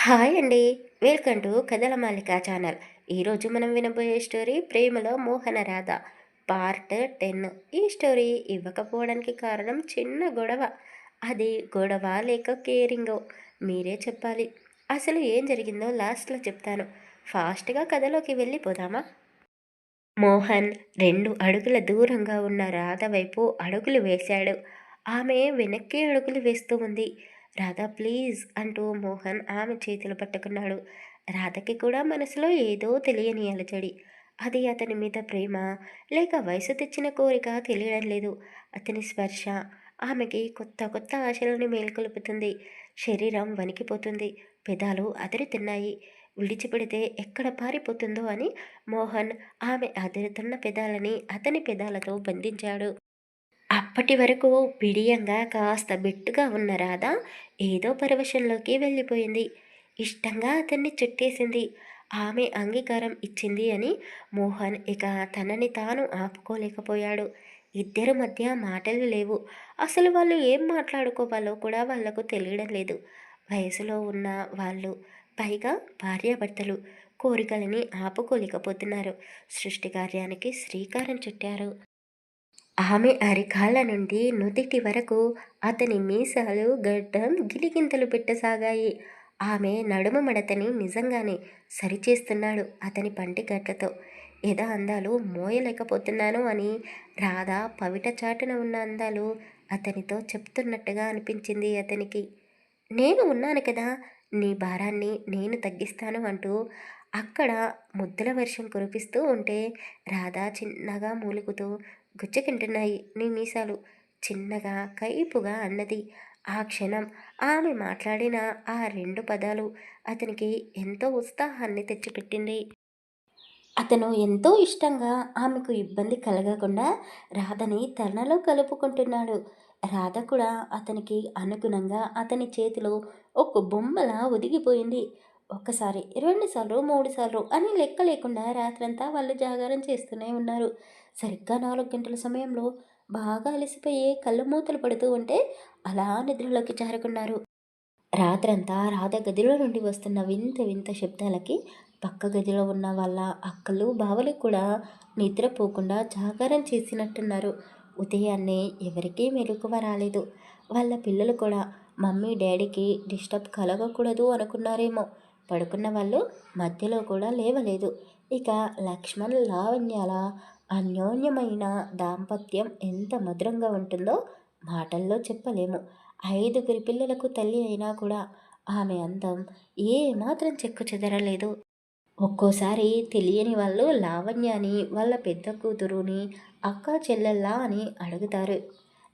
Hi అండి. Welcome to కథల మాలిక channel. ఈరోజు మనం వినబోయే స్టోరీ ప్రేమలో మోహన రాధ పార్ట్ 10. ఈ స్టోరీ ఇవ్వకపోవడానికి కారణం చిన్న గొడవ. అది గొడవ లేక కేరింగో మీరే చెప్పాలి. అసలు ఏం జరిగిందో లాస్ట్లో చెప్తాను. ఫాస్ట్గా కథలోకి వెళ్ళిపోదామా? మోహన్ 2 అడుగుల దూరంగా ఉన్న రాధ వైపు అడుగులు వేశాడు. ఆమె వెనక్కి అడుగులు వేస్తూ ఉంది. రాధ ప్లీజ్ అంటూ మోహన్ ఆమె చేతులు పట్టుకున్నాడు. రాధకి కూడా మనసులో ఏదో తెలియని అలజడి. అది అతని మీద ప్రేమ లేక వయసు తెచ్చిన కోరిక తెలియడం లేదు. అతని స్పర్శ ఆమెకి కొత్త కొత్త ఆశలను మేల్కొలుపుతుంది. శరీరం వణికిపోతుంది. పెదాలు అదిరి తిన్నాయి. విడిచిపెడితే ఎక్కడ పారిపోతుందో అని మోహన్ ఆమె అదురుతున్న పెదాలని అతని పెదాలతో బంధించాడు. అప్పటి వరకు బిడియంగా కాస్త బెట్టుగా ఉన్న రాధ ఏదో పరవశంలోకి వెళ్ళిపోయింది. ఇష్టంగా అతన్ని చుట్టేసింది. ఆమె అంగీకారం ఇచ్చింది అని మోహన్ ఇక తనని తాను ఆపుకోలేకపోయాడు. ఇద్దరి మధ్య మాటలు లేవు. అసలు వాళ్ళు ఏం మాట్లాడుకోవాలో కూడా వాళ్లకు తెలియడం లేదు. వయసులో ఉన్న వాళ్ళు, పైగా భార్యాభర్తలు, కోరికలని ఆపుకోలేకపోతున్నారు. సృష్టి కార్యానికి శ్రీకారం చుట్టారు. ఆమె అరికాళ్ళ నుండి నుదిటి వరకు అతని మీసాలు గడ్డం గిలిగింతలు పెట్టసాగాయి. ఆమె నడుము మడతని నిజంగానే సరిచేస్తున్నాడు అతని పంటి గట్లతో. ఎద అందాలు మోయలేకపోతున్నాను అని రాధ పవిట చాటున ఉన్న అందాలు అతనితో చెప్తున్నట్టుగా అనిపించింది అతనికి. నేను ఉన్నాను కదా, నీ భారాన్ని నేను తగ్గిస్తాను అంటూ అక్కడ ముద్దుల వర్షం కురిపిస్తూ ఉంటే రాధ చిన్నగా మూలుగుతూ గుచ్చుకుంటున్నాయి నీ మీసాలు చిన్నగా కైపుగా అన్నది. ఆ క్షణం ఆమె మాట్లాడిన ఆ 2 పదాలు అతనికి ఎంతో ఉత్సాహాన్ని తెచ్చిపెట్టింది. అతను ఎంతో ఇష్టంగా ఆమెకు ఇబ్బంది కలగకుండా రాధని తనలో కలుపుకుంటున్నాడు. రాధ కూడా అతనికి అనుగుణంగా అతని చేతిలో ఒక బొమ్మలా ఒదిగిపోయింది. ఒక్కసారి, 2 సార్లు, 3 సార్లు అని లెక్క లేకుండా రాత్రంతా వాళ్ళు జాగారం చేస్తూనే ఉన్నారు. సరిగ్గా 4 గంటల సమయంలో బాగా అలసిపోయి కళ్ళు మూతలు పడుతూ ఉంటే అలా నిద్రలోకి జారుకున్నారు. రాత్రంతా రాధ గదిలో నుండి వస్తున్న వింత వింత శబ్దాలకి పక్క గదిలో ఉన్న వాళ్ళ అక్కలు బావలు కూడా నిద్రపోకుండా జాగారం చేసినట్టున్నారు. ఉదయాన్నే ఎవరికీ మెలకువ రాలేదు. వాళ్ళ పిల్లలు కూడా మమ్మీ డాడీకి డిస్టర్బ్ కలగకూడదు అనుకున్నారేమో. పడుకున్న వాళ్ళు మధ్యలో కూడా లేవలేదు. ఇక లక్ష్మణ్ లావణ్యాల అన్యోన్యమైన దాంపత్యం ఎంత మధురంగా ఉంటుందో మాటల్లో చెప్పలేము. 5 పిల్లలకు తల్లి అయినా కూడా ఆమె అందం ఏ మాత్రం చెక్కు చెదరలేదు. ఒక్కోసారి తెలియని వాళ్ళు లావణ్యాని వాళ్ళ పెద్ద కూతురుని అక్క చెల్లెల్లా అని అడుగుతారు.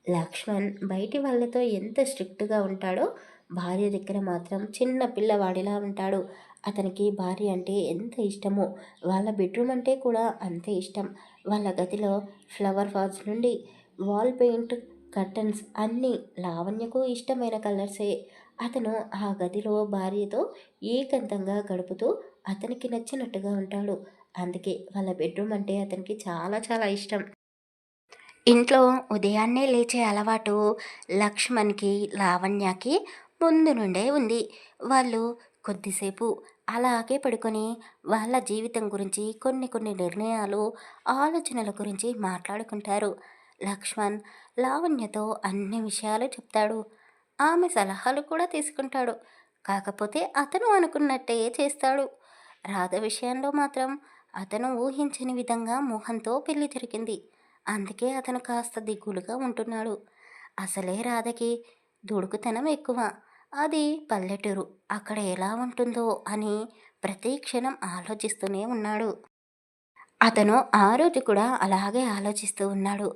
లక్ష్మణ్ బయటి వాళ్ళతో ఎంత స్ట్రిక్ట్గా ఉంటాడో భార్య దగ్గర మాత్రం చిన్న పిల్లవాడిలా ఉంటాడు. అతనికి భార్య అంటే ఎంత ఇష్టమో వాళ్ళ బెడ్రూమ్ అంటే కూడా అంతే ఇష్టం. వాళ్ళ గదిలో ఫ్లవర్ వాజ్ నుండి వాల్ పెయింట్, కర్టన్స్ అన్నీ లావణ్యకు ఇష్టమైన కలర్సే. అతను ఆ గదిలో భార్యతో ఏకాంతంగా గడుపుతూ అతనికి నచ్చినట్టుగా ఉంటాడు. అందుకే వాళ్ళ బెడ్రూమ్ అంటే అతనికి చాలా చాలా ఇష్టం. ఇంట్లో ఉదయాన్నే లేచే అలవాటు లక్ష్మణ్కి, లావణ్యకి ముందు నుండే ఉంది. వాళ్ళు కొద్దిసేపు అలాగే పడుకొని వాళ్ళ జీవితం గురించి కొన్ని కొన్ని నిర్ణయాలు, ఆలోచనల గురించి మాట్లాడుకుంటారు. లక్ష్మణ్ లావణ్యతో అన్ని విషయాలు చెప్తాడు. ఆమె సలహాలు కూడా తీసుకుంటాడు. కాకపోతే అతను అనుకున్నట్టే చేస్తాడు. రాధ విషయంలో మాత్రం అతను ఊహించని విధంగా మోహన్తో పెళ్లి జరిగింది. అందుకే అతను కాస్త దిగులుగా ఉంటున్నాడు. అసలే రాధకి దుడుకుతనం ఎక్కువ. అది పల్లెటూరు, అక్కడ ఎలా ఉంటుందో అని ప్రతి క్షణం ఆలోచిస్తూనే ఉన్నాడు. అతను ఆ రోజు కూడా అలాగే ఆలోచిస్తూ ఉన్నాడు.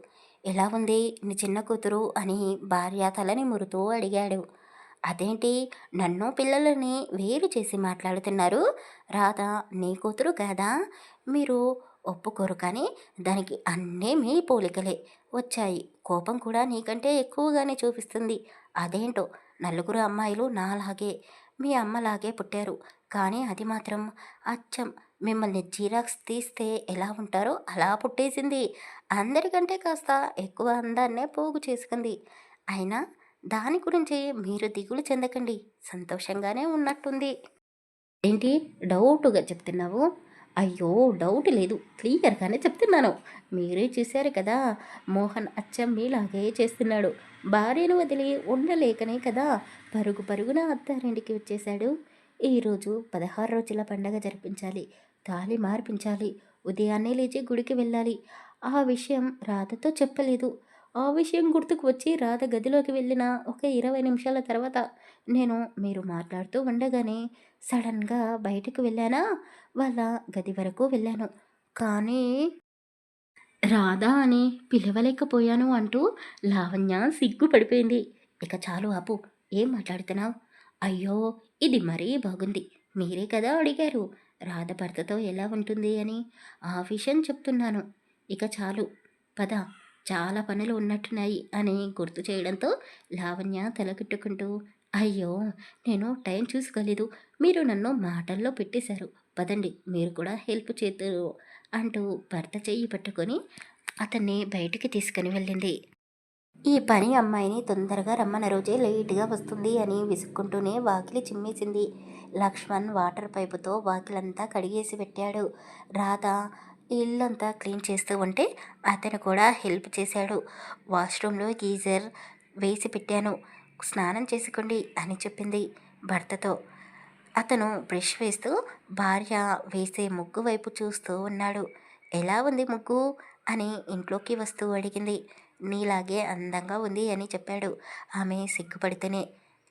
ఎలా ఉంది నీ చిన్న కూతురు అని భార్య తలని మురుతూ అడిగాడు. అదేంటి నన్ను పిల్లలని వేరు చేసి మాట్లాడుతున్నారు? రాధ నీ కూతురు కాదా? మీరు ఒప్పుకోరు కానీ దానికి అన్నీ మీ పోలికలే వచ్చాయి. కోపం కూడా నీకంటే ఎక్కువగానే చూపిస్తుంది. అదేంటో నలుగురు అమ్మాయిలు నాలాగే మీ అమ్మలాగే పుట్టారు. కానీ అది మాత్రం అచ్చం మిమ్మల్ని జిరాక్స్ తీస్తే ఎలా ఉంటారో అలా పుట్టేసింది. అందరికంటే కాస్త ఎక్కువ అందాన్నే పోగు చేసుకుంది. అయినా దాని గురించి మీరు దిగులు చెందకండి, సంతోషంగానే ఉన్నట్టుంది. ఏంటి డౌట్‌గా చెప్తున్నావు? అయ్యో! డౌట్ లేదు. క్లియర్‌గానే చెప్తున్నాను. మీరే చూసారు కదా! మోహన్ అచ్చం మీలాగే చేస్తున్నాడు. భార్యను వదిలి ఉండలేకనే కదా! పరుగు పరుగున అత్తారింటికి వచ్చేశాడు. ఈరోజు 16 రోజుల పండగ జరిపించాలి. తాళి మార్పించాలి. ఉదయాన్నే లేచి గుడికి వెళ్ళాలి. ఆ విషయం రాధతో చెప్పలేదు. ఆ విషయం గుర్తుకు వచ్చి రాధ గదిలోకి వెళ్ళిన ఒక 20 నిమిషాల తర్వాత నేను మీరు మాట్లాడుతూ ఉండగానే సడన్‌గా బయటకు వెళ్ళానా, వాళ్ళ గది వరకు వెళ్ళాను. కానీ రాధా అని పిలవలేకపోయాను అంటూ లావణ్య సిగ్గుపడిపోయింది. ఇక చాలు ఆపు. ఏం మాట్లాడుతున్నావు? అయ్యో! ఇది మరీ బాగుంది. మీరే కదా అడిగారు. రాధ భర్తతో ఎలా ఉంటుంది అని. ఆ విషయం చెప్తున్నాను. ఇక చాలు. పద. చాలా పనులు ఉన్నట్టున్నాయి అని గుర్తు చేయడంతో లావణ్య తలకిట్టుకుంటూ అయ్యో! నేను టైం చూసుకోలేదు. మీరు నన్ను మాటల్లో పెట్టేశారు. పదండి మీరు కూడా హెల్ప్ చేద్దురు అంటూ భర్త చెయ్యి పట్టుకొని అతన్ని బయటికి తీసుకుని వెళ్ళింది. ఈ పని అమ్మాయిని తొందరగా రమ్మన్న రోజే లేటుగా వస్తుంది అని విసుక్కుంటూనే వాకిలి చిమ్మేసింది. లక్ష్మణ్ వాటర్ పైపుతో వాకిలంతా కడిగేసి పెట్టాడు. రాధ ఇల్లంతా క్లీన్ చేస్తూ ఉంటే అతను కూడా హెల్ప్ చేశాడు. వాష్రూమ్లో గీజర్ వేసి పెట్టాను. స్నానం చేసుకోండి అని చెప్పింది భర్తతో. అతను బ్రష్ వేస్తూ భార్య వేసే ముగ్గు వైపు చూస్తూ ఉన్నాడు. ఎలా ఉంది ముగ్గు అని ఇంట్లోకి వస్తూ అడిగింది. నీలాగే అందంగా ఉంది అని చెప్పాడు. ఆమె సిగ్గుపడితేనే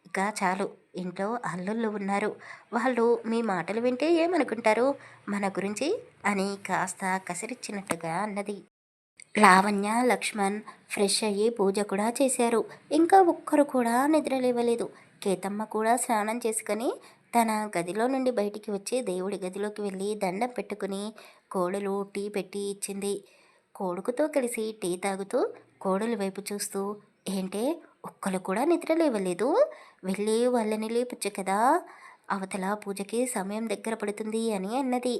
ఇక చాలు, ఇంట్లో అల్లుళ్ళు ఉన్నారు, వాళ్ళు మీ మాటలు వింటే ఏమనుకుంటారు మన గురించి అని కాస్త కసిరిచ్చినట్టుగా అన్నది. లావణ్య, లక్ష్మణ్ ఫ్రెష్ అయ్యి పూజ కూడా చేశారు. ఇంకా ఒక్కరు కూడా నిద్ర లేవలేదు. కేతమ్మ కూడా స్నానం చేసుకొని తన గదిలో నుండి బయటికి వచ్చి దేవుడి గదిలోకి వెళ్ళి దండం పెట్టుకుని కోడలు టీ పెట్టి ఇచ్చింది. కొడుకుతో కలిసి టీ తాగుతూ కోడలి వైపు చూస్తూ ఏంటే ఒక్కరు కూడా నిద్ర లేవలేదు, వెళ్ళి వాళ్ళని లేపొచ్చు కదా, అవతల పూజకి సమయం దగ్గర పడుతుంది అని అన్నది.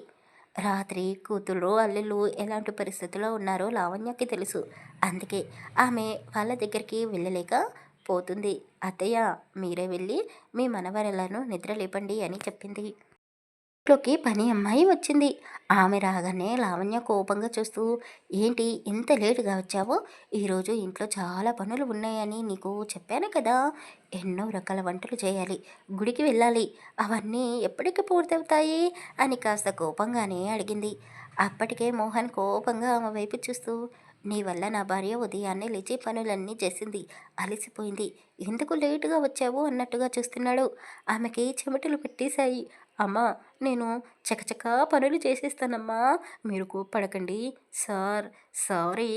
రాత్రి కూతురు అల్లుళ్ళు ఎలాంటి పరిస్థితుల్లో ఉన్నారో లావణ్యకి తెలుసు. అందుకే ఆమె వాళ్ళ దగ్గరికి వెళ్ళలేక పోతుంది. అత్తయ్య, మీరే వెళ్ళి మీ మనవరలను నిద్ర లేపండి అని చెప్పింది. ఇంట్లోకి పని అమ్మాయి వచ్చింది. ఆమె రాగానే లావణ్య కోపంగా చూస్తూ ఏంటి ఇంత లేటుగా వచ్చావో, ఈరోజు ఇంట్లో చాలా పనులు ఉన్నాయని నీకు చెప్పాను కదా, ఎన్నో రకాల వంటలు చేయాలి, గుడికి వెళ్ళాలి, అవన్నీ ఎప్పటికి పూర్తవుతాయి అని కాస్త కోపంగానే అడిగింది. అప్పటికే మోహన్ కోపంగా ఆమె వైపు చూస్తూ నీ వల్ల నా భార్య ఉదయాన్నే లేచి పనులన్నీ చేసింది, అలసిపోయింది, ఎందుకు లేటుగా వచ్చావు అన్నట్టుగా చూస్తున్నాడు. ఆమెకి చెమటలు పెట్టేశాయి. అమ్మా, నేను చకచకా పనులు చేసేస్తానమ్మా, మీరు కోప్పడకండి సార్, సారీ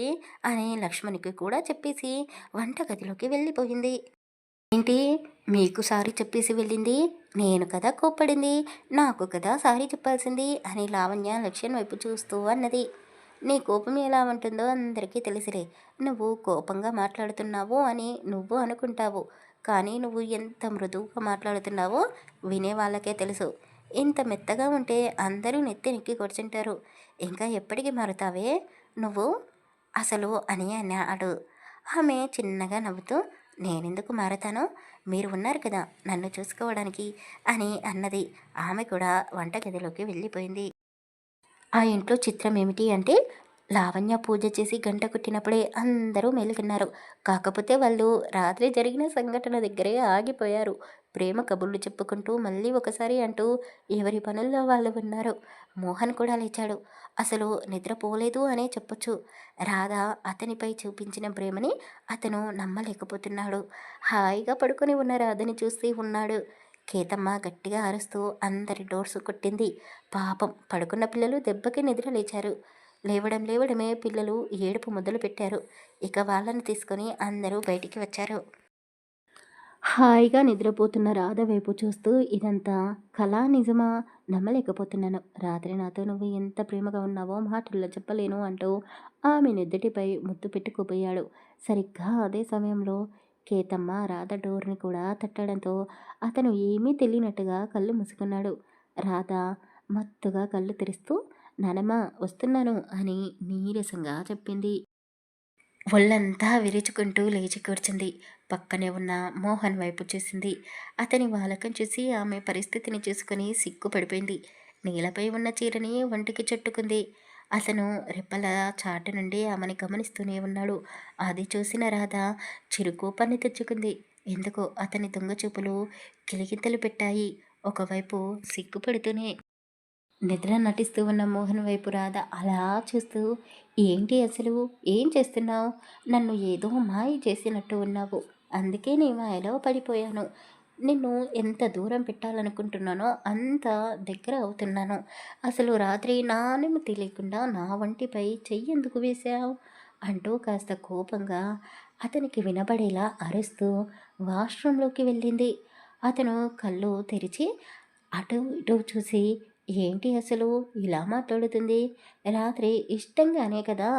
అని లక్ష్మణ్కి కూడా చెప్పేసి వంటగదిలోకి వెళ్ళిపోయింది. ఏంటి మీకు సారీ చెప్పేసి వెళ్ళింది? నేను కదా కోప్పడింది, నాకు కదా సారీ చెప్పాల్సింది అని లావణ్య లక్ష్మణ్ వైపు చూస్తూ అన్నది. నీ కోపం ఎలా ఉంటుందో అందరికీ తెలిసిరే. నువ్వు కోపంగా మాట్లాడుతున్నావు అని నువ్వు అనుకుంటావు, కానీ నువ్వు ఎంత మృదువుగా మాట్లాడుతున్నావో వినే వాళ్ళకే తెలుసు. ఇంత మెత్తగా ఉంటే అందరూ నెత్తి నెక్కి కూర్చుంటారు. ఇంకా ఎప్పటికి మారుతావే నువ్వు అసలు అని అన్నాడు. ఆమె చిన్నగా నవ్వుతూ నేనెందుకు మారతాను, మీరు ఉన్నారు కదా నన్ను చూసుకోవడానికి అని అన్నది. ఆమె కూడా వంటగదిలోకి వెళ్ళిపోయింది. ఆ ఇంట్లో చిత్రం ఏమిటి అంటే లావణ్య పూజ చేసి గంట కొట్టినప్పుడే అందరూ మేలుకున్నారు. కాకపోతే వాళ్ళు రాత్రి జరిగిన సంఘటన దగ్గరే ఆగిపోయారు. ప్రేమ కబుర్లు చెప్పుకుంటూ మళ్ళీ ఒకసారి అంటూ ఎవరి పనుల్లో వాళ్ళు ఉన్నారు. మోహన్ కూడా లేచాడు. అసలు నిద్రపోలేదు అనే చెప్పొచ్చు. రాధ అతనిపై చూపించిన ప్రేమని అతను నమ్మలేకపోతున్నాడు. హాయిగా పడుకొని ఉన్న రాధని చూస్తూ ఉన్నాడు. కేతమ్మ గట్టిగా అరుస్తూ అందరి డోర్స్ కొట్టింది. పాపం పడుకున్న పిల్లలు దెబ్బకి నిద్ర లేచారు. లేవడమే పిల్లలు ఏడుపు మొదలుపెట్టారు. ఇక వాళ్ళని తీసుకొని అందరూ బయటికి వచ్చారు. హాయిగా నిద్రపోతున్న రాధ వైపు చూస్తూ ఇదంతా కళా నిజమా నమ్మలేకపోతున్నాను. రాత్రి నాతో నువ్వు ఎంత ప్రేమగా ఉన్నావో మాటల్లో చెప్పలేను అంటూ ఆమె నెద్దటిపై ముద్దు పెట్టుకుపోయాడు. సరిగ్గా అదే సమయంలో కేతమ్మ రాధ డోర్ని కూడా తట్టడంతో అతను ఏమీ తెలియనట్టుగా కళ్ళు మూసుకున్నాడు. రాధ మత్తుగా కళ్ళు తెరుస్తూ నానమ్మ వస్తున్నాను అని నీరసంగా చెప్పింది. ఒళ్ళంతా విరుచుకుంటూ లేచి కూర్చుంది. పక్కనే ఉన్న మోహన్ వైపు చూసింది. అతని వాలకం చూసి ఆమె పరిస్థితిని చూసుకుని సిగ్గుపడిపోయింది. నేలపై ఉన్న చీరని ఒంటికి చుట్టుకుంది. అతను రెప్పల చాటు నుండి ఆమెని గమనిస్తూనే ఉన్నాడు. అది చూసిన రాధ చిరుకోపాన్ని తెచ్చుకుంది. ఎందుకో అతని దొంగ చూపులు కిలికింతలు పెట్టాయి. ఒకవైపు సిగ్గుపడుతూనే నిద్ర నటిస్తూ ఉన్న మోహన్ వైపు రాధ అలా చూస్తూ, ఏంటి అసలు? ఏం చేస్తున్నావు? నన్ను ఏదో మాయ చేసినట్టు ఉన్నావు. అందుకే నీ మాయలో పడిపోయాను. నిన్ను ఎంత దూరం పెట్టాలనుకుంటున్నానో అంత దగ్గర అవుతున్నాను. అసలు రాత్రి నా అనుమతి లేకుండా నా వంటిపై చెయ్యెందుకు వేశావు? అంటూ కాస్త కోపంగా అతనికి వినబడేలా అరుస్తూ వాష్రూంలోకి వెళ్ళింది. అతను కళ్ళు తెరిచి అటు ఇటు చూసి, ఏంటి అసలు ఇలా మాట్లాడుతుంది? రాత్రి ఇష్టంగానే కదా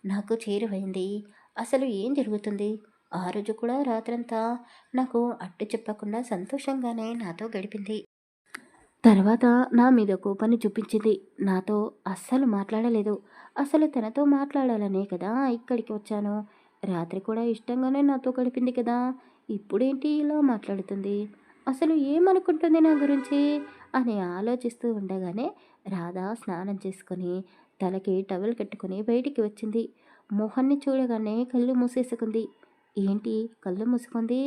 నాకు చేరువైంది. అసలు ఏం జరుగుతుంది? ఆ రోజు కూడా రాత్రంతా నాకు అడ్డు చెప్పకుండా సంతోషంగానే నాతో గడిపింది. తర్వాత నా మీద కోపాన్ని చూపించింది. నాతో అస్సలు మాట్లాడలేదు. అసలు తనతో మాట్లాడాలనే కదా ఇక్కడికి వచ్చాను. రాత్రి కూడా ఇష్టంగానే నాతో గడిపింది కదా! ఇప్పుడేంటి ఇలా మాట్లాడుతుంది? అసలు ఏమనుకుంటుంది నా గురించి? అని ఆలోచిస్తూ ఉండగానే రాధ స్నానం చేసుకొని, తలకి టవల్ కట్టుకొని బయటికి వచ్చింది. మోహన్ని చూడగానే కళ్ళు మూసేసుకుంది. ఏంటి కళ్ళు మూసుకుంది?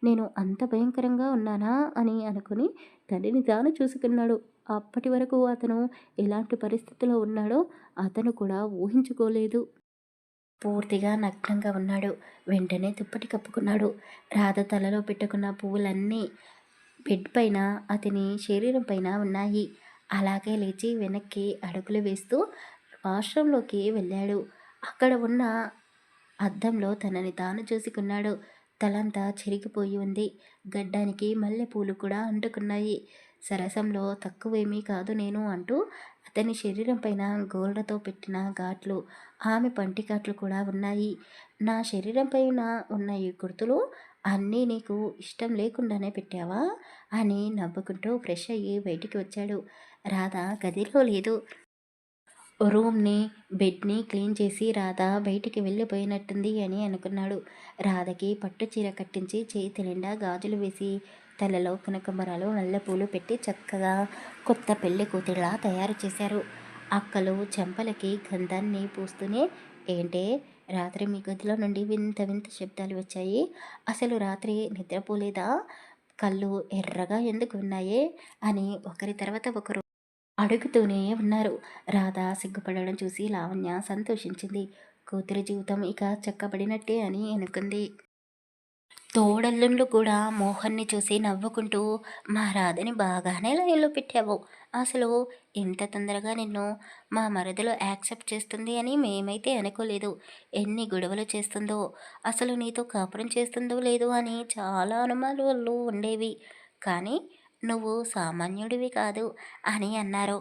నేను అంత భయంకరంగా ఉన్నానా? అని అనుకుని తనని తాను చూసుకున్నాడు. అప్పటి వరకు అతను ఎలాంటి పరిస్థితిలో ఉన్నాడో అతను కూడా ఊహించుకోలేదు. పూర్తిగా నగ్నంగా ఉన్నాడు. వెంటనే దుప్పటి కప్పుకున్నాడు. రాధ తలలో పెట్టుకున్న పువ్వులన్నీ బెడ్ పైన అతని శరీరం పైన ఉన్నాయి. అలాగే లేచి వెనక్కి అడుగులు వేస్తూ వాష్రూంలోకి వెళ్ళాడు. అక్కడ ఉన్న అద్దంలో తనని తాను చూసుకున్నాడు. తలంతా చెరిగిపోయి ఉంది. గడ్డానికి మల్లెపూలు కూడా అంటుకున్నాయి. సరసంలో తక్కువేమీ కాదు నేను అంటూ అతని శరీరం పైన గోళ్ళతో పెట్టిన ఘాట్లు, ఆమె పంటి ఘాట్లు కూడా ఉన్నాయి. నా శరీరం పైన ఉన్న ఈ గుర్తులు అన్నీ నీకు ఇష్టం లేకుండానే పెట్టావా? అని నవ్వుకుంటూ ఫ్రెష్ అయ్యి బయటికి వచ్చాడు. రాధ గదిలో లేదు. రూమ్‌ని, బెడ్‌ని క్లీన్ చేసి రాధ బయటికి వెళ్ళిపోయినట్టుంది అని అనుకున్నాడు. రాధకి పట్టు చీర కట్టించి చేతి నిండా గాజులు వేసి, తలలో కనకంబరాలు, మల్లెపూలు పెట్టి చక్కగా కొత్త పెళ్లి కూతురిలా తయారు చేశారు. అక్కలు చెంపలకి గంధాన్ని పూస్తూనే, ఏంటే రాత్రి మీ గదిలో నుండి వింత వింత శబ్దాలు వచ్చాయి. అసలు రాత్రి నిద్రపోలేదా? కళ్ళు ఎర్రగా ఎందుకు ఉన్నాయే? అని ఒకరి తర్వాత ఒకరు అడుగుతూనే ఉన్నారు. రాధ సిగ్గుపడడం చూసి లావణ్య సంతోషించింది. కూతురి జీవితం ఇక చక్కబడినట్టే అని అనుకుంది. తోడల్లుండ్లు కూడా మోహన్ని చూసి నవ్వుకుంటూ, మా రాధని బాగానే లైన్‌లో పెట్టావు. అసలు ఇంత తొందరగా నిన్ను మా మరదలు యాక్సెప్ట్ చేస్తుంది అని మేమైతే అనుకోలేదు. ఎన్ని గొడవలు చేస్తుందో, అసలు నీతో కాపురం చేస్తుందో లేదో అని చాలా అనుమానాలు ఉండేవి. కానీ నువ్వు సామాన్యుడివి కాదు అని అన్నారు.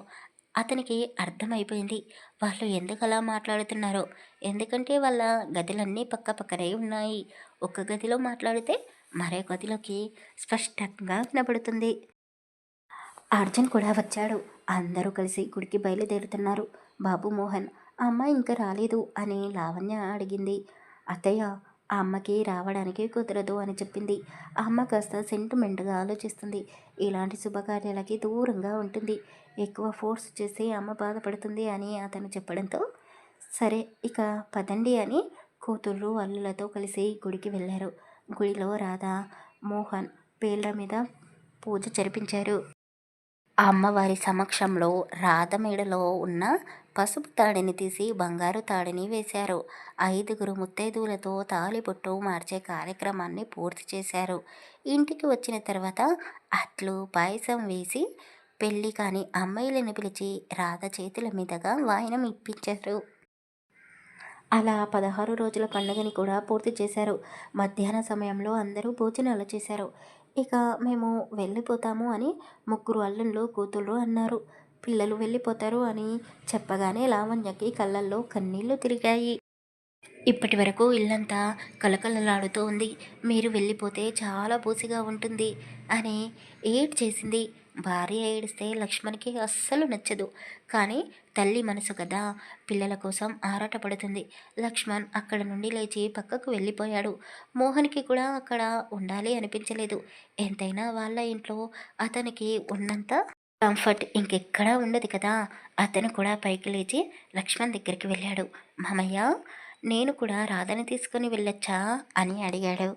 అతనికి అర్థమైపోయింది వాళ్ళు ఎందుకలా మాట్లాడుతున్నారో. ఎందుకంటే వాళ్ళ గదులన్నీ పక్కపక్కనే ఉన్నాయి. ఒక గదిలో మాట్లాడితే మరో గదిలోకి స్పష్టంగా వినపడుతుంది. అర్జున్ కూడా వచ్చాడు. అందరూ కలిసి గుడికి బయలుదేరుతున్నారు. బాబు మోహన్, అమ్మ ఇంకా రాలేదు అని లావణ్య అడిగింది. అత్తయ్య, ఆ అమ్మకి రావడానికి కుదరదు అని చెప్పింది. ఆ అమ్మ కాస్త సెంటిమెంట్గా ఆలోచిస్తుంది. ఇలాంటి శుభకార్యాలకి దూరంగా ఉంటుంది. ఎక్కువ ఫోర్స్ చేసి అమ్మ బాధపడుతుంది అని అతను చెప్పడంతో, సరే ఇక పదండి అని కూతుళ్ళు అల్లులతో కలిసి గుడికి వెళ్ళారు. గుడిలో రాధ, మోహన్ పేర్ల మీద పూజ జరిపించారు. ఆ అమ్మవారి సమక్షంలో రాధ మెడలో ఉన్న పసుపు తాడిని తీసి బంగారు తాడిని వేశారు. 5గురు ముత్తైదువులతో తాళిబొట్టు మార్చే కార్యక్రమాన్ని పూర్తి చేశారు. ఇంటికి వచ్చిన తర్వాత అట్లు పాయసం వేసి పెళ్ళి కాని అమ్మాయిలను పిలిచి రాధ చేతుల మీదుగా వాయనం ఇప్పించారు. అలా 16 రోజుల పండుగని కూడా పూర్తి చేశారు. మధ్యాహ్న సమయంలో అందరూ భోజనాలు చేశారు. ఇక మేము వెళ్ళిపోతాము అని ముగ్గురు అల్లుళ్ళు కూతుళ్ళు అన్నారు. పిల్లలు వెళ్ళిపోతారు అని చెప్పగానే లావణ్యకి కళ్ళల్లో కన్నీళ్లు తిరిగాయి. ఇప్పటి వరకు ఇల్లంతా కలకలలాడుతూ ఉంది. మీరు వెళ్ళిపోతే చాలా బోసిగా ఉంటుంది అని ఏడ్ చేసింది. భార్య ఏడిస్తే లక్ష్మణ్కి అస్సలు నచ్చదు. కానీ తల్లి మనసు కదా, పిల్లల కోసం ఆరాటపడుతుంది. లక్ష్మణ్ అక్కడ నుండి లేచి పక్కకు వెళ్ళిపోయాడు. మోహన్కి కూడా అక్కడ ఉండాలి అనిపించలేదు. ఎంతైనా వాళ్ళ ఇంట్లో అతనికి ఉన్నంత కంఫర్ట్ ఇంకెక్కడా ఉండదు కదా. అతను కూడా పైకి లేచి లక్ష్మణ్ దగ్గరికి వెళ్ళాడు. మామయ్య, నేను కూడా రాధని తీసుకొని వెళ్ళొచ్చా అని అడిగాడు.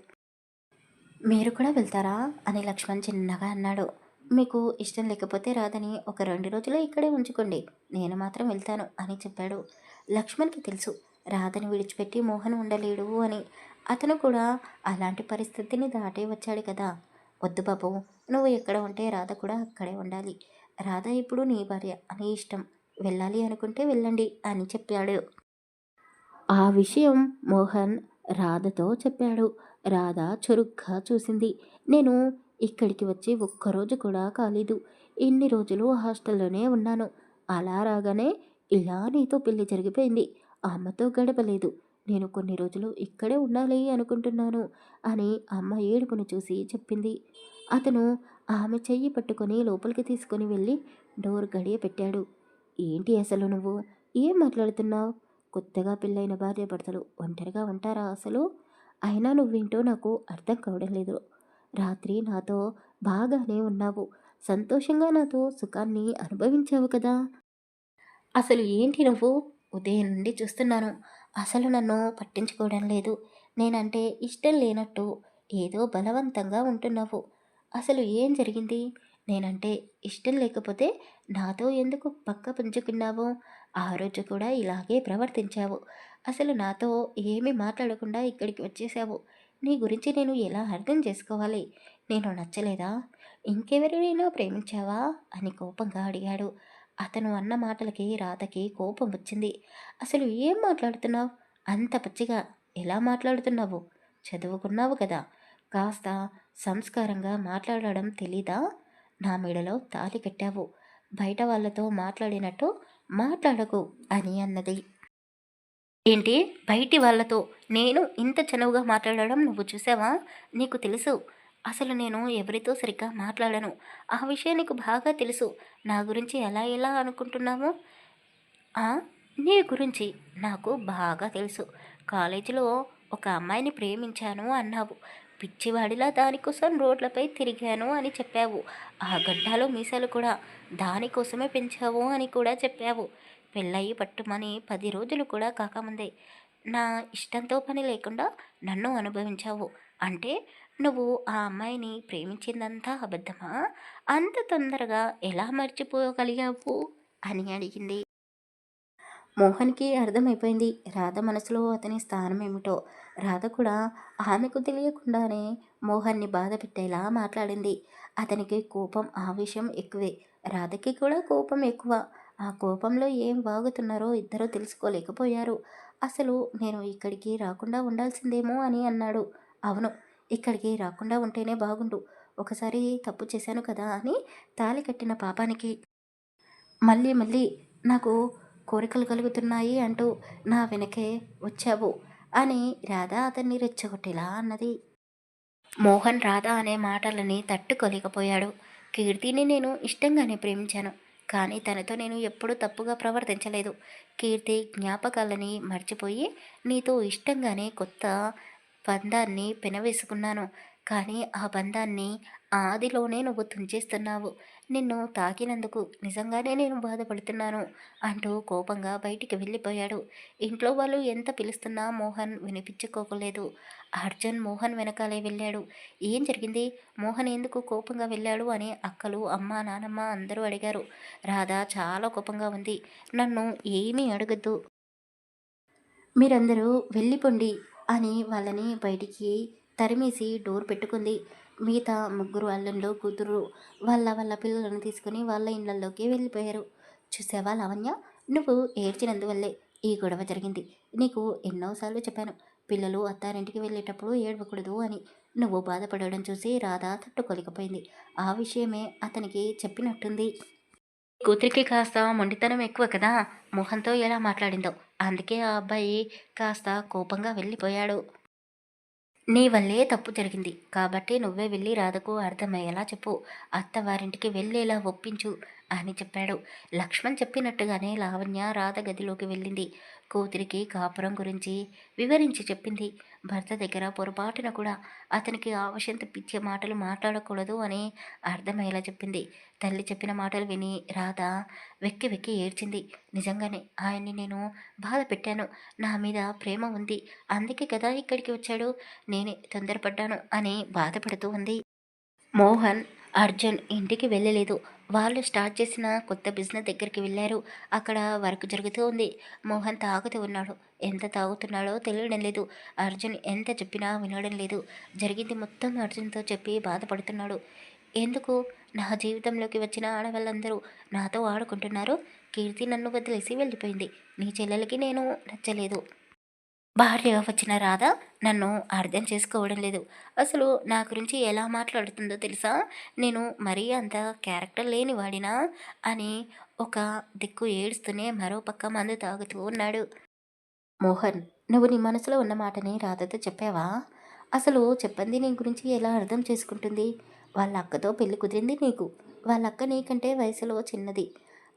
మీరు కూడా వెళ్తారా అని లక్ష్మణ్ చిన్నగా అన్నాడు. మీకు ఇష్టం లేకపోతే రాధని ఒక 2 రోజులు ఇక్కడే ఉంచుకోండి, నేను మాత్రం వెళ్తాను అని చెప్పాడు. లక్ష్మణ్కి తెలుసు రాధని విడిచిపెట్టి మోహన్ ఉండలేడు అని. అతను కూడా అలాంటి పరిస్థితిని దాటే వచ్చాడు కదా. వద్దు బాబు, నువ్వు ఎక్కడ ఉంటే రాధ కూడా అక్కడే ఉండాలి. రాధ ఇప్పుడు నీ భార్య, నీ ఇష్టం, వెళ్ళాలి అనుకుంటే వెళ్ళండి అని చెప్పాడు. ఆ విషయం మోహన్ రాధతో చెప్పాడు. రాధ చురుగ్గా చూసింది. నేను ఇక్కడికి వచ్చి ఒక్కరోజు కూడా కాలేదు. ఇన్ని రోజులు హాస్టల్లోనే ఉన్నాను. అలా రాగానే ఇలా నీతో పెళ్లి జరిగిపోయింది. అమ్మతో గడపలేదు. నేను కొన్ని రోజులు ఇక్కడే ఉండాలి అనుకుంటున్నాను అని అమ్మ ఏడుపును చూసి చెప్పింది. అతను ఆమె చెయ్యి పట్టుకొని లోపలికి తీసుకొని వెళ్ళి డోర్ గడియ పెట్టాడు. ఏంటి అసలు నువ్వు? ఏం మాట్లాడుతున్నావు? కొత్తగా పెళ్ళైన భార్యాభర్తలు ఒంటరిగా ఉంటారా అసలు? అయినా నువ్వేంటో నాకు అర్థం కావడం లేదు. రాత్రి నాతో బాగానే ఉన్నావు. సంతోషంగా నాతో సుఖాన్ని అనుభవించావు కదా. అసలు ఏంటి నువ్వు? ఉదయం నుండి చూస్తున్నాను. అసలు నన్ను పట్టించుకోవడం లేదు. నేనంటే ఇష్టం లేనట్టు ఏదో బలవంతంగా ఉంటున్నావు. అసలు ఏం జరిగింది? నేనంటే ఇష్టం లేకపోతే నాతో ఎందుకు పక్క పుంజుకున్నావు? ఆ రోజు కూడా ఇలాగే ప్రవర్తించావు. అసలు నాతో ఏమీ మాట్లాడకుండా ఇక్కడికి వచ్చేసావు. నీ గురించి నేను ఎలా అర్థం చేసుకోవాలి? నేను నచ్చలేదా? ఇంకెవరినైనా ప్రేమించావా అని కోపంగా అడిగాడు. అతను అన్న మాటలకి రాధకి కోపం వచ్చింది. అసలు ఏం మాట్లాడుతున్నావు? అంత పచ్చిగా ఎలా మాట్లాడుతున్నావు? చదువుకున్నావు కదా, కాస్త సంస్కారంగా మాట్లాడడం తెలీదా? నా మెడలో తాళి కట్టావు. బయట వాళ్ళతో మాట్లాడినట్టు మాట్లాడకు అని అన్నది. ఏంటి? బయటి వాళ్ళతో నేను ఇంత చనువుగా మాట్లాడడం నువ్వు చూసావా? నీకు తెలుసు అసలు నేను ఎవరితో సరిగ్గా మాట్లాడను. ఆ విషయం నీకు బాగా తెలుసు. నా గురించి ఎలా ఎలా అనుకుంటున్నావు? ఆ! నీ గురించి నాకు బాగా తెలుసు. కాలేజీలో ఒక అమ్మాయిని ప్రేమించాను అన్నావు. పిచ్చివాడిలా దానికోసం రోడ్లపై తిరిగాను అని చెప్పావు. ఆ గడ్డాలు మీసాలు కూడా దానికోసమే పెంచావు అని కూడా చెప్పావు. పెళ్ళయి పట్టుమని 10 రోజులు కూడా కాకముందే నా ఇష్టంతో పని లేకుండా నన్ను అనుభవించావు. అంటే నువ్వు ఆ అమ్మాయిని ప్రేమించిందంతా అబద్ధమా? అంత తొందరగా ఎలా మర్చిపోగలిగావు అని అడిగింది. మోహన్కి అర్థమైపోయింది రాధ మనసులో అతని స్థానం ఏమిటో. రాధ కూడా ఆమెకు తెలియకుండానే మోహన్ని బాధ పెట్టేలా మాట్లాడింది. అతనికి కోపం ఆవేశం ఎక్కువే, రాధకి కూడా కోపం ఎక్కువ. ఆ కోపంలో ఏం వాగుతున్నారో ఇద్దరూ తెలుసుకోలేకపోయారు. అసలు నేను ఇక్కడికి రాకుండా ఉండాల్సిందేమో అని అన్నాడు. అవును, ఇక్కడికి రాకుండా ఉంటేనే బాగుండు. ఒకసారి తప్పు చేశాను కదా అని తాళి కట్టిన పాపానికి మళ్ళీ మళ్ళీ నాకు కోరికలు కలుగుతున్నాయి అంటూ నా వెనకే వచ్చావు అని రాధ అతన్ని రెచ్చగొట్టేలా అన్నది. మోహన్ రాధ అనే మాటలని తట్టుకోలేకపోయాడు. కీర్తిని నేను ఇష్టంగానే ప్రేమించాను, కానీ తనతో నేను ఎప్పుడూ తప్పుగా ప్రవర్తించలేదు. కీర్తి జ్ఞాపకాలని మర్చిపోయి నీతో ఇష్టంగానే కొత్త బంధాన్ని పెనవేసుకున్నాను. కానీ ఆ బంధాన్ని ఆదిలోనే నువ్వు తుంచేస్తున్నావు. నిన్ను తాకినందుకు నిజంగానే నేను బాధపడుతున్నాను అంటూ కోపంగా బయటికి వెళ్ళిపోయాడు. ఇంట్లో వాళ్ళు ఎంత పిలుస్తున్నా మోహన్ వినిపించుకోలేదు. అర్జున్ మోహన్ వెనకాలే వెళ్ళాడు. ఏం జరిగింది? మోహన్ ఎందుకు కోపంగా వెళ్ళాడు అని అక్కలు, అమ్మ, నానమ్మ అందరూ అడిగారు. రాధ చాలా కోపంగా ఉంది. నన్ను ఏమీ అడగద్దు, మీరందరూ వెళ్ళిపోండి అని వాళ్ళని బయటికి తరిమేసి డోర్ పెట్టుకుంది. మిగతా ముగ్గురు అల్లుళ్ళు, కూతురు వాళ్ళ వాళ్ళ పిల్లలను తీసుకుని వాళ్ళ ఇళ్ళల్లోకి వెళ్ళిపోయారు. చూసావా లావణ్య, నువ్వు ఏడ్చినందువల్లే ఈ గొడవ జరిగింది. నీకు ఎన్నోసార్లు చెప్పాను, పిల్లలు అత్తారింటికి వెళ్ళేటప్పుడు ఏడవకూడదు అని. నువ్వు బాధపడడం చూసి రాధ తట్టుకోలేకపోయింది. ఆ విషయమే అతనికి చెప్పినట్టుంది. కూతురికి కాస్త మొండితనం ఎక్కువ కదా, మోహన్తో ఎలా మాట్లాడిందో అందుకే ఆ అబ్బాయి కాస్త కోపంగా వెళ్ళిపోయాడు. నీ వల్లే తప్పు జరిగింది. కాబట్టి నువ్వే వెళ్ళి రాధకు అర్థమయ్యేలా చెప్పు. అత్తవారింటికి వెళ్ళేలా ఒప్పించు అని చెప్పాడు. లక్ష్మణ్ చెప్పినట్టుగానే లావణ్య రాధ గదిలోకి వెళ్ళింది. కూతురికి కాపురం గురించి వివరించి చెప్పింది. భర్త దగ్గర పొరపాటున కూడా అతనికి ఆవశం తెప్పించే మాటలు మాట్లాడకూడదు అని అర్థమయ్యేలా చెప్పింది. తల్లి చెప్పిన మాటలు విని రాధ వెక్కి వెక్కి ఏడ్చింది. నిజంగానే ఆయన్ని నేను బాధ పెట్టాను. నా మీద ప్రేమ ఉంది. అందుకే కదా ఇక్కడికి వచ్చాడు. నేనే తొందరపడ్డాను అని బాధపడుతూ ఉంది. మోహన్, అర్జున్ ఇంటికి వెళ్ళలేదు. వాళ్ళు స్టార్ట్ చేసిన కొత్త బిజినెస్ దగ్గరికి వెళ్ళారు. అక్కడ వర్క్ జరుగుతూ ఉంది. మోహన్ తాగుతూ ఉన్నాడు. ఎంత తాగుతున్నాడో తెలియడం లేదు. అర్జున్ ఎంత చెప్పినా వినడం లేదు. జరిగింది మొత్తం అర్జున్తో చెప్పి బాధపడుతున్నాడు. ఎందుకు నా జీవితంలోకి వచ్చిన ఆడవాళ్ళందరూ నాతో ఆడుకుంటున్నారు? కీర్తి నన్ను వదిలేసి వెళ్ళిపోయింది. నీ చెల్లెలకి నేను నచ్చలేదు. భార్యగా వచ్చిన రాధ నన్ను అర్థం చేసుకోవడం లేదు. అసలు నా గురించి ఎలా మాట్లాడుతుందో తెలుసా? నేను మరీ అంత క్యారెక్టర్ లేని వాడినా అని ఒక దిక్కు ఏడుస్తూనే మరో పక్క మందు తాగుతూ ఉన్నాడు. మోహన్, నువ్వు నీ మనసులో ఉన్న మాటని రాధతో చెప్పావా? అసలు చెప్పంది నీ గురించి ఎలా అర్థం చేసుకుంటుంది? వాళ్ళ అక్కతో పెళ్లి కుదిరింది నీకు. వాళ్ళ అక్క నీకంటే వయసులో చిన్నది.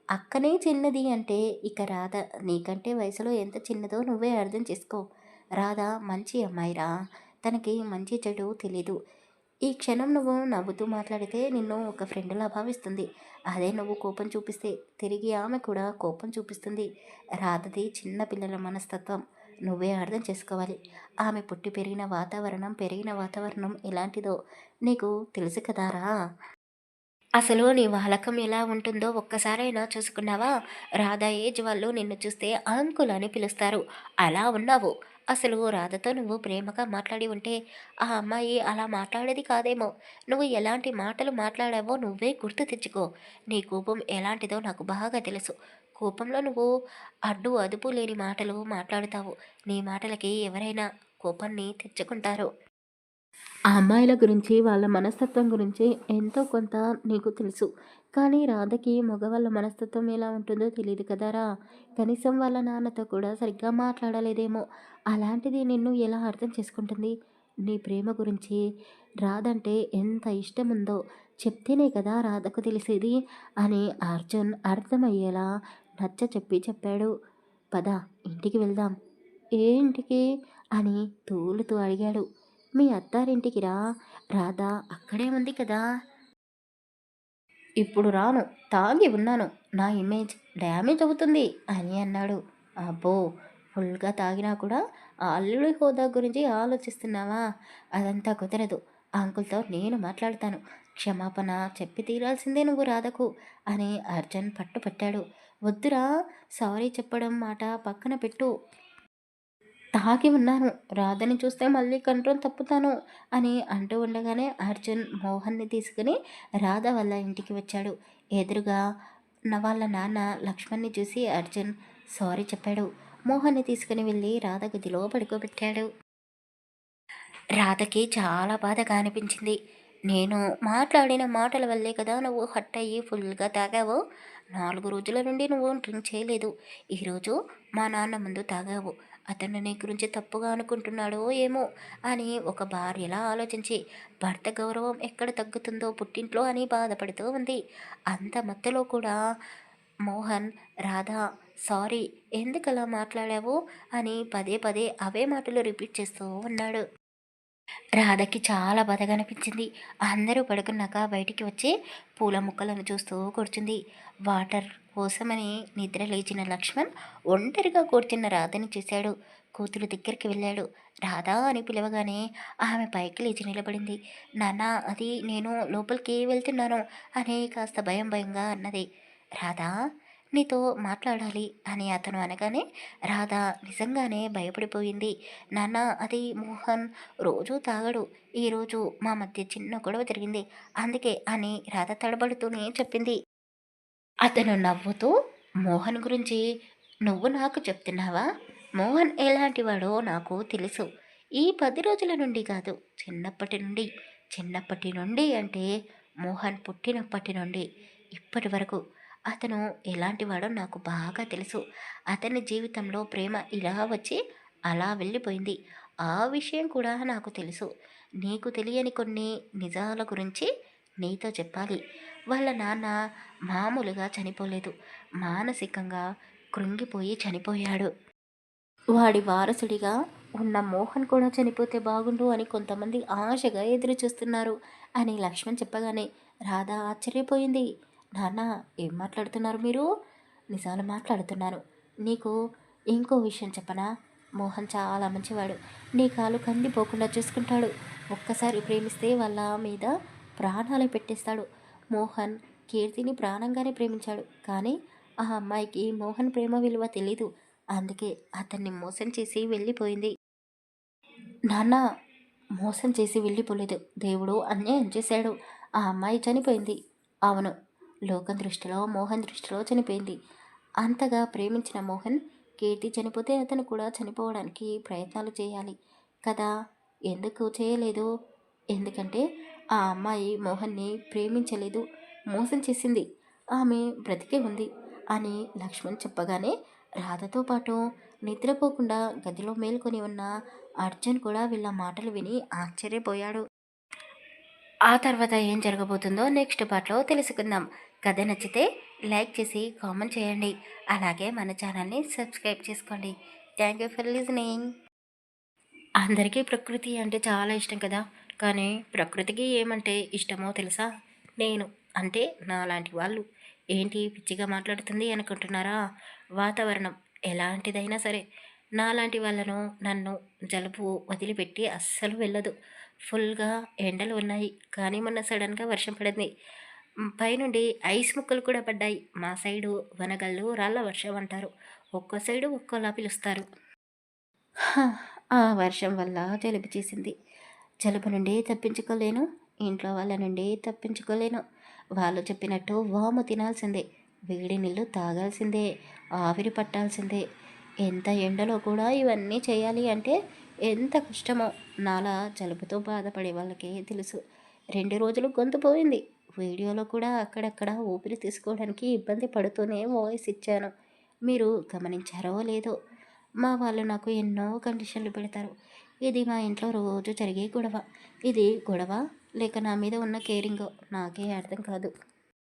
అక్కనే చిన్నది అంటే ఇక రాధ నీకంటే వయసులో ఎంత చిన్నదో నువ్వే అర్థం చేసుకో. రాధ మంచి అమ్మాయిరా. తనకి మంచి చెడు తెలీదు. ఈ క్షణం నువ్వు నవ్వుతూ మాట్లాడితే నిన్ను ఒక ఫ్రెండ్లా భావిస్తుంది. అదే నువ్వు కోపం చూపిస్తే తిరిగి ఆమె కూడా కోపం చూపిస్తుంది. రాధది చిన్న పిల్లల మనస్తత్వం. నువ్వే అర్థం చేసుకోవాలి. ఆమె పుట్టి పెరిగిన వాతావరణం ఎలాంటిదో నీకు తెలుసు కదారా. అసలు నీ వాలకం ఎలా ఉంటుందో ఒక్కసారైనా చూసుకున్నావా? రాధ ఏజ్ వాళ్ళు నిన్ను చూస్తే అంకుల్ అని పిలుస్తారు. అలా ఉన్నావు. అసలు రాధతో నువ్వు ప్రేమగా మాట్లాడి ఉంటే ఆ అమ్మాయి అలా మాట్లాడేది కాదేమో. నువ్వు ఎలాంటి మాటలు మాట్లాడావో నువ్వే గుర్తు తెచ్చుకో. నీ కోపం ఎలాంటిదో నాకు బాగా తెలుసు. కోపంలో నువ్వు అడ్డు అదుపు లేని మాటలు మాట్లాడుతావు. నీ మాటలకి ఎవరైనా కోపాన్ని తెచ్చుకుంటారు. ఆ అమ్మాయిల గురించి, వాళ్ళ మనస్తత్వం గురించి ఎంతో కొంత నీకు తెలుసు. కానీ రాధకి మగవాళ్ళ మనస్తత్వం ఎలా ఉంటుందో తెలీదు కదరా! కనీసం వాళ్ళ నాన్నతో కూడా సరిగ్గా మాట్లాడలేదేమో! అలాంటిది నిన్ను ఎలా అర్థం చేసుకుంటుంది? నీ ప్రేమ గురించి, రాధంటే ఎంత ఇష్టముందో చెప్తేనే కదా రాధకు తెలిసేది అని అర్జున్ అర్థమయ్యేలా చెప్పాడు. పద, ఇంటికి వెళ్దాం. ఏ ఇంటికి? అని తూలుతూ అడిగాడు. మీ అత్తారింటికి రా. రాధ అక్కడే ఉంది కదా. ఇప్పుడు రాను. తాగి ఉన్నాను. నా ఇమేజ్ డ్యామేజ్ అవుతుంది అని అన్నాడు. అబ్బో, ఫుల్గా తాగినా కూడా ఆ అల్లుడి హోదా గురించి ఆలోచిస్తున్నావా? అదంతా కుదరదు. అంకుల్తో నేను మాట్లాడతాను. క్షమాపణ చెప్పి తీరాల్సిందే నువ్వు రాధకు అని అర్జున్ పట్టుపట్టాడు. వద్దురా, సారీ చెప్పడం మాట పక్కన పెట్టు. తాగి ఉన్నాను. రాధని చూస్తే మళ్ళీ కంట్రోల్ తప్పుతాను అని అంటూ ఉండగానే అర్జున్ మోహన్ని తీసుకుని రాధ వాళ్ళ ఇంటికి వచ్చాడు. ఎదురుగా వాళ్ళ నాన్న లక్ష్మణ్ని చూసి అర్జున్ సారీ చెప్పాడు. మోహన్ని తీసుకుని వెళ్ళి రాధ గదిలో పడుకోబెట్టాడు. రాధకి చాలా బాధగా అనిపించింది. నేను మాట్లాడిన మాటల వల్లే కదా నువ్వు హట్ అయ్యి ఫుల్గా తాగావు. 4 రోజుల నుండి నువ్వు డ్రింక్ చేయలేదు. ఈరోజు మా నాన్న ముందు తాగావు. అతను నీ గురించి తప్పుగా అనుకుంటున్నాడో ఏమో అని ఒక భార్యలా ఆలోచించి భర్త గౌరవం ఎక్కడ తగ్గుతుందో పుట్టింట్లో అని బాధపడుతూ ఉంది. అంత మత్తులో కూడా మోహన్ రాధ సారీ, ఎందుకలా మాట్లాడావు అని పదే పదే అవే మాటలు రిపీట్ చేస్తూ ఉన్నాడు. రాధకి చాలా బాధగా అనిపించింది. అందరూ పడుకున్నాక బయటికి వచ్చి పూల మొక్కలను చూస్తూ కూర్చుంది. వాటర్ కోసమని నిద్ర లేచిన లక్ష్మణ్ ఒంటరిగా కూర్చున్న రాధని చూశాడు. కూతురు దగ్గరికి వెళ్ళాడు. రాధా అని పిలవగానే ఆమె పైకి లేచి నిలబడింది. నాన్న, అది నేను లోపలికి వెళ్తున్నాను అని కాస్త భయం భయంగా అన్నది. రాధా, నీతో మాట్లాడాలి అని అతను అనగానే రాధ నిజంగానే భయపడిపోయింది. నాన్న, అది మోహన్ రోజూ తాగడు. ఈరోజు మా మధ్య చిన్న గొడవ జరిగింది. అందుకే అని రాధ తడబడుతూనే చెప్పింది. అతను నవ్వుతూ, మోహన్ గురించి నువ్వు నాకు చెప్తున్నావా? మోహన్ ఎలాంటివాడో నాకు తెలుసు. ఈ 10 రోజుల నుండి కాదు, చిన్నప్పటి నుండి అంటే మోహన్ పుట్టినప్పటి నుండి ఇప్పటి వరకు అతను ఎలాంటివాడో నాకు బాగా తెలుసు. అతని జీవితంలో ప్రేమ ఇలా వచ్చి అలా వెళ్ళిపోయింది. ఆ విషయం కూడా నాకు తెలుసు. నీకు తెలియని కొన్ని నిజాల గురించి నీతో చెప్పాలి. వాళ్ళ నాన్న మామూలుగా చనిపోలేదు. మానసికంగా కృంగిపోయి చనిపోయాడు. వాడి వారసుడిగా ఉన్న మోహన్ కూడా చనిపోతే బాగుండు అని కొంతమంది ఆశగా ఎదురు చూస్తున్నారు అని లక్ష్మణ్ చెప్పగానే రాధ ఆశ్చర్యపోయింది. నాన్న, ఏం మాట్లాడుతున్నారు మీరు? నిజాలు మాట్లాడుతున్నాను. నీకు ఇంకో విషయం చెప్పనా? మోహన్ చాలా మంచివాడు. నీ కాలు కందిపోకుండా చూసుకుంటాడు. ఒక్కసారి ప్రేమిస్తే వాళ్ళ మీద ప్రాణాలే పెట్టేస్తాడు. మోహన్ కీర్తిని ప్రాణంగానే ప్రేమించాడు. కానీ ఆ అమ్మాయికి మోహన్ ప్రేమ విలువ తెలీదు. అందుకే అతన్ని మోసం చేసి వెళ్ళిపోయింది. నాన్న, మోసం చేసి వెళ్ళిపోలేదు. దేవుడు అన్యాయం చేశాడు. ఆ అమ్మాయి చనిపోయింది. అవును, లోకం దృష్టిలో, మోహన్ దృష్టిలో చనిపోయింది. అంతగా ప్రేమించిన మోహన్ కీర్తి చనిపోతే అతను కూడా చనిపోవడానికి ప్రయత్నాలు చేయాలి కదా. ఎందుకు చేయలేదు? ఎందుకంటే ఆ అమ్మాయి మోహన్ని ప్రేమించలేదు, మోసం చేసింది. ఆమె బ్రతికే ఉంది అని లక్ష్మణ్ చెప్పగానే రాధతో పాటు నిద్రపోకుండా గదిలో మేల్కొని ఉన్న అర్జున్ కూడా వీళ్ళ మాటలు విని ఆశ్చర్యపోయాడు. ఆ తర్వాత ఏం జరగబోతుందో నెక్స్ట్ పార్ట్లో తెలుసుకుందాం. కథ నచ్చితే లైక్ చేసి కామెంట్ చేయండి. అలాగే మన ఛానల్ని సబ్స్క్రైబ్ చేసుకోండి. Thank you for listening. అందరికీ ప్రకృతి అంటే చాలా ఇష్టం కదా. కానీ ప్రకృతికి ఏమంటే ఇష్టమో తెలుసా? నేను అంటే నాలాంటి వాళ్ళు. ఏంటి పిచ్చిగా మాట్లాడుతుంది అనుకుంటున్నారా? వాతావరణం ఎలాంటిదైనా సరే నాలాంటి వాళ్ళను, నన్ను జలుబు వదిలిపెట్టి అస్సలు వెళ్ళదు. ఫుల్గా ఎండలు ఉన్నాయి, కానీ మొన్న సడన్గా వర్షం పడింది. పైనుండి ఐస్ ముక్కలు కూడా పడ్డాయి. మా సైడు వనగళ్ళు రాళ్ళ వర్షం అంటారు. ఒక్కో సైడు ఒక్కోలా పిలుస్తారు. హ! ఆ వర్షం వల్ల జలుబు చేసింది. జలుబు నుండి తప్పించుకోలేను. ఇంట్లో వాళ్ళ నుండి తప్పించుకోలేను. వాళ్ళు చెప్పినట్టు వాము తినాల్సిందే. వేడి నీళ్ళు తాగాల్సిందే. ఆవిరి పట్టాల్సిందే. ఎంత ఎండలో కూడా ఇవన్నీ చేయాలి అంటే ఎంత కష్టమో నాలా జలుబుతో బాధపడే వాళ్ళకే తెలుసు. 2 రోజులు గొంతు పోయింది. వీడియోలో కూడా అక్కడక్కడ ఊపిరి తీసుకోవడానికి ఇబ్బంది పడుతూనే వాయిస్ ఇచ్చాను. మీరు గమనించారో లేదో? మా వాళ్ళు నాకు ఎన్నో కండిషన్లు పెడతారు. ఇది మా ఇంట్లో రోజు జరిగే గొడవ. ఇది గొడవ లేక నా మీద ఉన్న కేరింగో నాకే అర్థం కాదు.